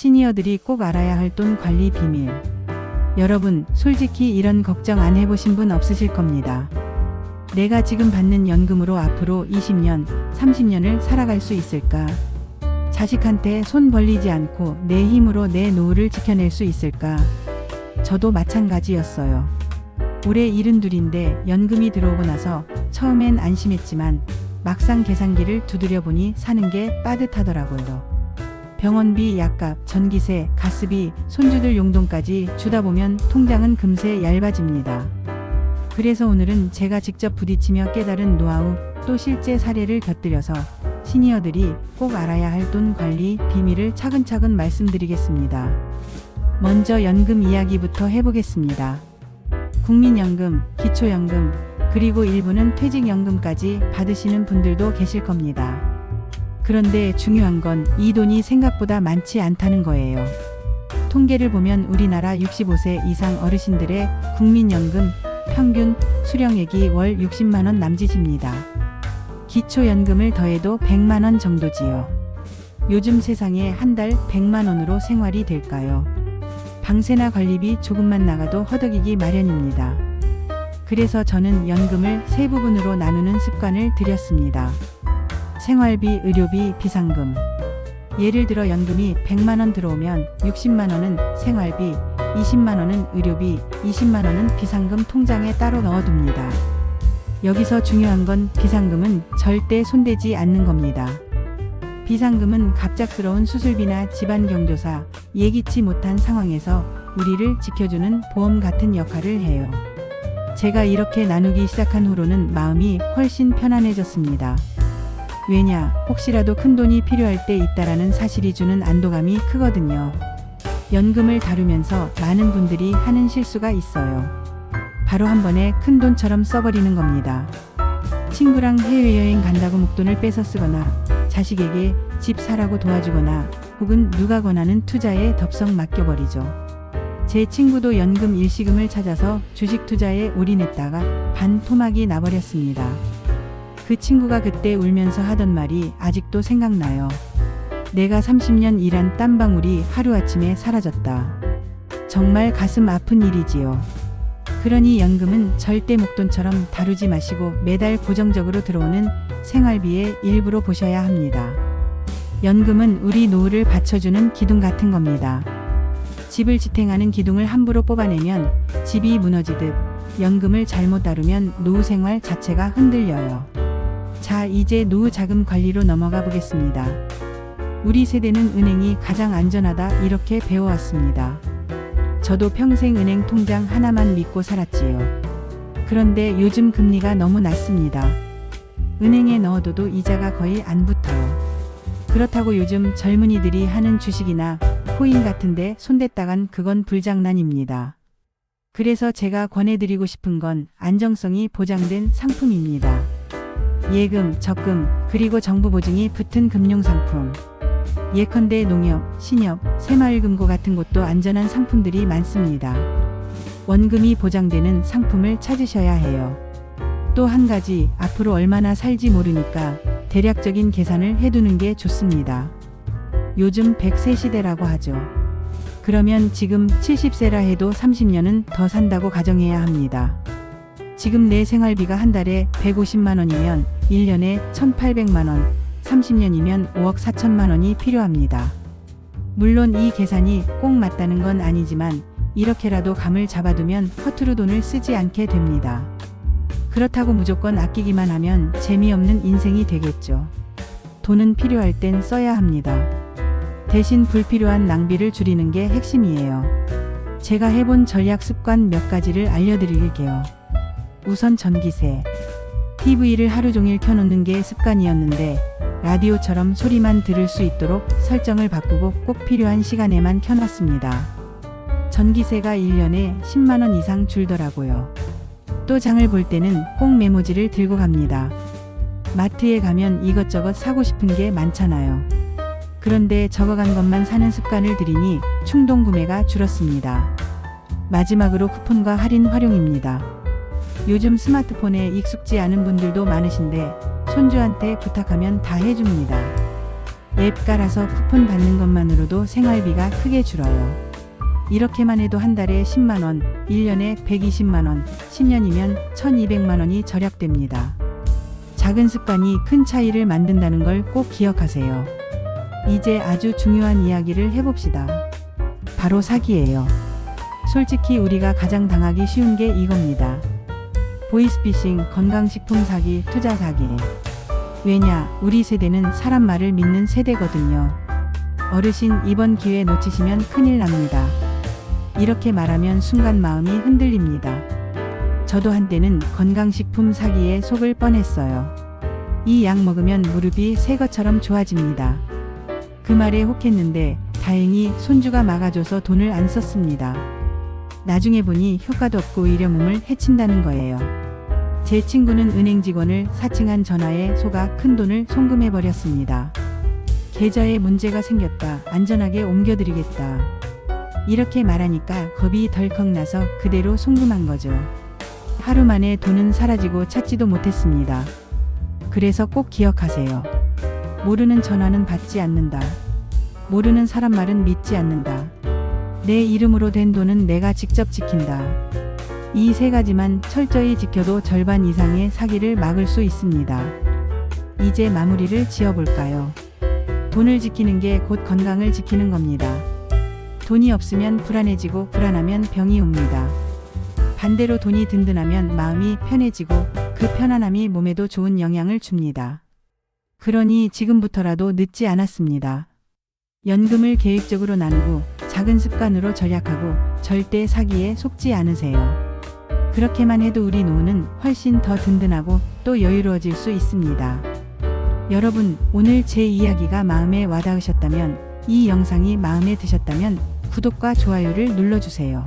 시니어들이 꼭 알아야 할 돈 관리 비밀. 여러분, 솔직히 이런 걱정 안 해보신 분 없으실 겁니다. 내가 지금 받는 연금으로 앞으로 20년, 30년을 살아갈 수 있을까? 자식한테 손 벌리지 않고 내 힘으로 내 노후를 지켜낼 수 있을까? 저도 마찬가지였어요. 올해 72인데 연금이 들어오고 나서 처음엔 안심했지만 막상 계산기를 두드려 보니 사는 게 빠듯하더라고요. 병원비, 약값, 전기세, 가스비, 손주들 용돈까지 주다 보면 통장은 금세 얇아집니다. 그래서 오늘은 제가 직접 부딪히며 깨달은 노하우, 또 실제 사례를 곁들여서 시니어들이 꼭 알아야 할 돈 관리 비밀을 차근차근 말씀드리겠습니다. 먼저 연금 이야기부터 해보겠습니다. 국민연금, 기초연금, 그리고 일부는 퇴직연금까지 받으시는 분들도 계실 겁니다. 그런데 중요한 건 이 돈이 생각보다 많지 않다는 거예요. 통계를 보면 우리나라 65세 이상 어르신들의 국민연금 평균 수령액이 월 60만원 남짓입니다. 기초연금을 더해도 100만원 정도지요. 요즘 세상에 한 달 100만원으로 생활이 될까요? 방세나 관리비 조금만 나가도 허덕이기 마련입니다. 그래서 저는 연금을 세 부분으로 나누는 습관을 들였습니다. 생활비, 의료비, 비상금. 예를 들어 연금이 100만원 들어오면 60만원은 생활비, 20만원은 의료비, 20만원은 비상금 통장에 따로 넣어둡니다. 여기서 중요한 건 비상금은 절대 손대지 않는 겁니다. 비상금은 갑작스러운 수술비나 집안 경조사, 예기치 못한 상황에서 우리를 지켜주는 보험 같은 역할을 해요. 제가 이렇게 나누기 시작한 후로는 마음이 훨씬 편안해졌습니다. 왜냐, 혹시라도 큰돈이 필요할 때 있다라는 사실이 주는 안도감이 크거든요. 연금을 다루면서 많은 분들이 하는 실수가 있어요. 바로 한 번에 큰돈처럼 써버리는 겁니다. 친구랑 해외여행 간다고 목돈을 뺏어 쓰거나 자식에게 집 사라고 도와주거나 혹은 누가 권하는 투자에 덥석 맡겨버리죠. 제 친구도 연금 일시금을 찾아서 주식 투자에 올인했다가 반토막이 나버렸습니다. 그 친구가 그때 울면서 하던 말이 아직도 생각나요. 내가 30년 일한 땀방울이 하루아침에 사라졌다. 정말 가슴 아픈 일이지요. 그러니 연금은 절대 목돈처럼 다루지 마시고 매달 고정적으로 들어오는 생활비의 일부로 보셔야 합니다. 연금은 우리 노후를 받쳐주는 기둥 같은 겁니다. 집을 지탱하는 기둥을 함부로 뽑아내면 집이 무너지듯 연금을 잘못 다루면 노후 생활 자체가 흔들려요. 자, 이제 노후 자금 관리로 넘어가 보겠습니다. 우리 세대는 은행이 가장 안전하다 이렇게 배워왔습니다. 저도 평생 은행 통장 하나만 믿고 살았지요. 그런데 요즘 금리가 너무 낮습니다. 은행에 넣어둬도 이자가 거의 안 붙어요. 그렇다고 요즘 젊은이들이 하는 주식이나 코인 같은데 손댔다간 그건 불장난입니다. 그래서 제가 권해드리고 싶은 건 안정성이 보장된 상품입니다. 예금, 적금, 그리고 정부 보증이 붙은 금융상품. 예컨대 농협, 신협, 새마을금고 같은 곳도 안전한 상품들이 많습니다. 원금이 보장되는 상품을 찾으셔야 해요. 또 한 가지, 앞으로 얼마나 살지 모르니까 대략적인 계산을 해두는 게 좋습니다. 요즘 100세 시대라고 하죠. 그러면 지금 70세라 해도 30년은 더 산다고 가정해야 합니다. 지금 내 생활비가 한 달에 150만원이면 1년에 1800만원, 30년이면 5억 4천만원이 필요합니다. 물론 이 계산이 꼭 맞다는 건 아니지만 이렇게라도 감을 잡아두면 허투루 돈을 쓰지 않게 됩니다. 그렇다고 무조건 아끼기만 하면 재미없는 인생이 되겠죠. 돈은 필요할 땐 써야 합니다. 대신 불필요한 낭비를 줄이는 게 핵심이에요. 제가 해본 전략 습관 몇 가지를 알려드릴게요. 우선 전기세. TV를 하루 종일 켜놓는 게 습관이었는데 라디오처럼 소리만 들을 수 있도록 설정을 바꾸고 꼭 필요한 시간에만 켜놨습니다. 전기세가 1년에 10만원 이상 줄더라고요. 또 장을 볼 때는 꼭 메모지를 들고 갑니다. 마트에 가면 이것저것 사고 싶은 게 많잖아요. 그런데 적어간 것만 사는 습관을 들이니 충동 구매가 줄었습니다. 마지막으로 쿠폰과 할인 활용입니다. 요즘 스마트폰에 익숙지 않은 분들도 많으신데 손주한테 부탁하면 다 해줍니다. 앱 깔아서 쿠폰 받는 것만으로도 생활비가 크게 줄어요. 이렇게만 해도 한 달에 10만원, 1년에 120만원, 10년이면 1200만원이 절약됩니다. 작은 습관이 큰 차이를 만든다는 걸 꼭 기억하세요. 이제 아주 중요한 이야기를 해봅시다. 바로 사기예요. 솔직히 우리가 가장 당하기 쉬운 게 이겁니다. 보이스피싱, 건강식품 사기, 투자 사기. 왜냐, 우리 세대는 사람 말을 믿는 세대거든요. 어르신 이번 기회 놓치시면 큰일 납니다. 이렇게 말하면 순간 마음이 흔들립니다. 저도 한때는 건강식품 사기에 속을 뻔했어요. 이 약 먹으면 무릎이 새 것처럼 좋아집니다. 그 말에 혹했는데 다행히 손주가 막아줘서 돈을 안 썼습니다. 나중에 보니 효과도 없고 오히려 몸을 해친다는 거예요. 제 친구는 은행 직원을 사칭한 전화에 속아 큰 돈을 송금해버렸습니다. 계좌에 문제가 생겼다. 안전하게 옮겨드리겠다. 이렇게 말하니까 겁이 덜컥 나서 그대로 송금한 거죠. 하루 만에 돈은 사라지고 찾지도 못했습니다. 그래서 꼭 기억하세요. 모르는 전화는 받지 않는다. 모르는 사람 말은 믿지 않는다. 내 이름으로 된 돈은 내가 직접 지킨다. 이 세 가지만 철저히 지켜도 절반 이상의 사기를 막을 수 있습니다. 이제 마무리를 지어볼까요? 돈을 지키는 게 곧 건강을 지키는 겁니다. 돈이 없으면 불안해지고 불안하면 병이 옵니다. 반대로 돈이 든든하면 마음이 편해지고 그 편안함이 몸에도 좋은 영향을 줍니다. 그러니 지금부터라도 늦지 않았습니다. 연금을 계획적으로 나누고 작은 습관으로 절약하고 절대 사기에 속지 않으세요. 그렇게만 해도 우리 노후는 훨씬 더 든든하고 또 여유로워질 수 있습니다. 여러분, 오늘 제 이야기가 마음에 와닿으셨다면, 이 영상이 마음에 드셨다면 구독과 좋아요를 눌러주세요.